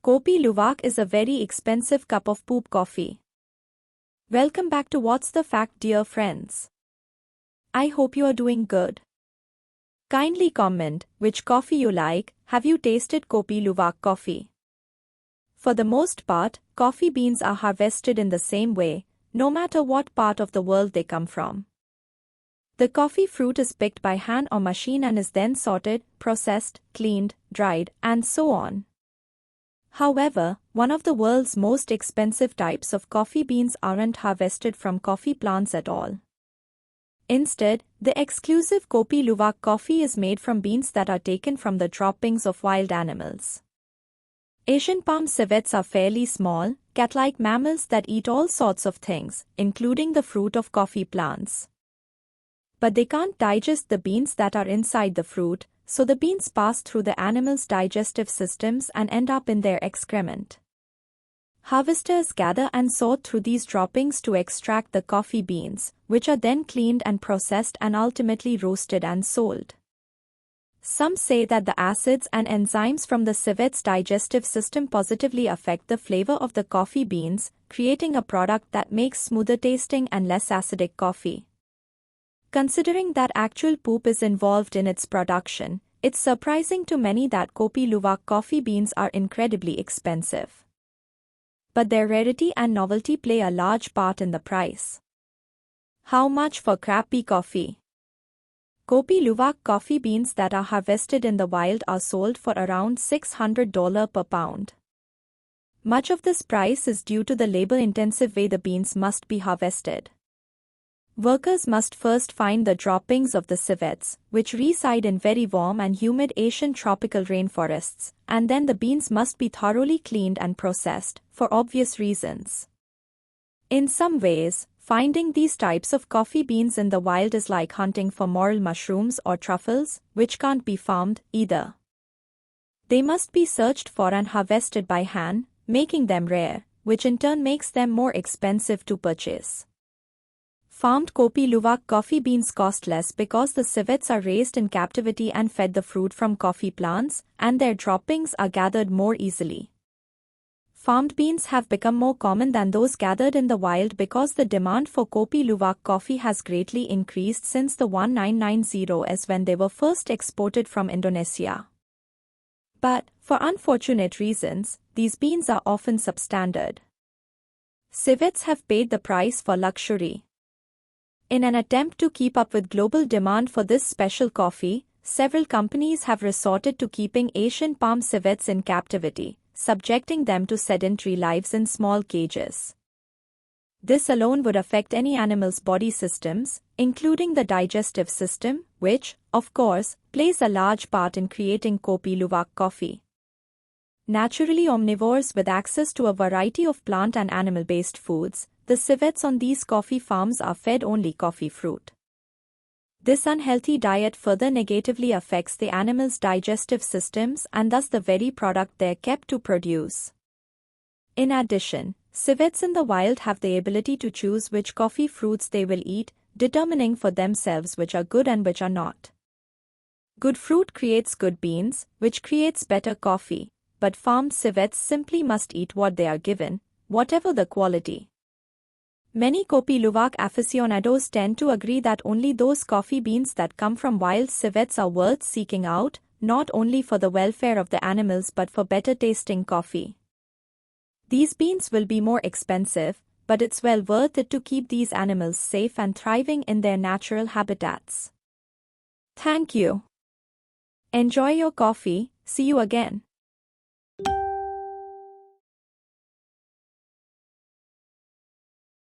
Kopi Luwak is a very expensive cup of poop coffee. Welcome back to What's the Fact, dear friends. I hope you are doing good. Kindly comment which coffee you like. Have you tasted Kopi Luwak coffee? For the most part, coffee beans are harvested in the same way, no matter what part of the world they come from. The coffee fruit is picked by hand or machine and is then sorted, processed, cleaned, dried, and so on. However, one of the world's most expensive types of coffee beans aren't harvested from coffee plants at all. Instead, the exclusive Kopi Luwak coffee is made from beans that are taken from the droppings of wild animals. Asian palm civets are fairly small, cat-like mammals that eat all sorts of things, including the fruit of coffee plants. But they can't digest the beans that are inside the fruit, so the beans pass through the animals' digestive systems and end up in their excrement. Harvesters gather and sort through these droppings to extract the coffee beans, which are then cleaned and processed and ultimately roasted and sold. Some say that the acids and enzymes from the civets' digestive system positively affect the flavor of the coffee beans, creating a product that makes smoother tasting and less acidic coffee. Considering that actual poop is involved in its production, it's surprising to many that Kopi Luwak coffee beans are incredibly expensive. But their rarity and novelty play a large part in the price. How much for crappy coffee? Kopi Luwak coffee beans that are harvested in the wild are sold for around $600 per pound. Much of this price is due to the labor-intensive way the beans must be harvested. Workers must first find the droppings of the civets, which reside in very warm and humid Asian tropical rainforests, and then the beans must be thoroughly cleaned and processed, for obvious reasons. In some ways, finding these types of coffee beans in the wild is like hunting for morel mushrooms or truffles, which can't be farmed either. They must be searched for and harvested by hand, making them rare, which in turn makes them more expensive to purchase. Farmed Kopi Luwak coffee beans cost less because the civets are raised in captivity and fed the fruit from coffee plants, and their droppings are gathered more easily. Farmed beans have become more common than those gathered in the wild because the demand for Kopi Luwak coffee has greatly increased since the 1990s when they were first exported from Indonesia. But, for unfortunate reasons, these beans are often substandard. Civets have paid the price for luxury. In an attempt to keep up with global demand for this special coffee, several companies have resorted to keeping Asian palm civets in captivity, subjecting them to sedentary lives in small cages. This alone would affect any animal's body systems, including the digestive system, which, of course, plays a large part in creating Kopi Luwak coffee. Naturally omnivores with access to a variety of plant and animal-based foods, the civets on these coffee farms are fed only coffee fruit. This unhealthy diet further negatively affects the animals' digestive systems and thus the very product they're kept to produce. In addition, civets in the wild have the ability to choose which coffee fruits they will eat, determining for themselves which are good and which are not. Good fruit creates good beans, which creates better coffee, but farmed civets simply must eat what they are given, whatever the quality. Many Kopi Luwak aficionados tend to agree that only those coffee beans that come from wild civets are worth seeking out, not only for the welfare of the animals but for better tasting coffee. These beans will be more expensive, but it's well worth it to keep these animals safe and thriving in their natural habitats. Thank you. Enjoy your coffee, see you again.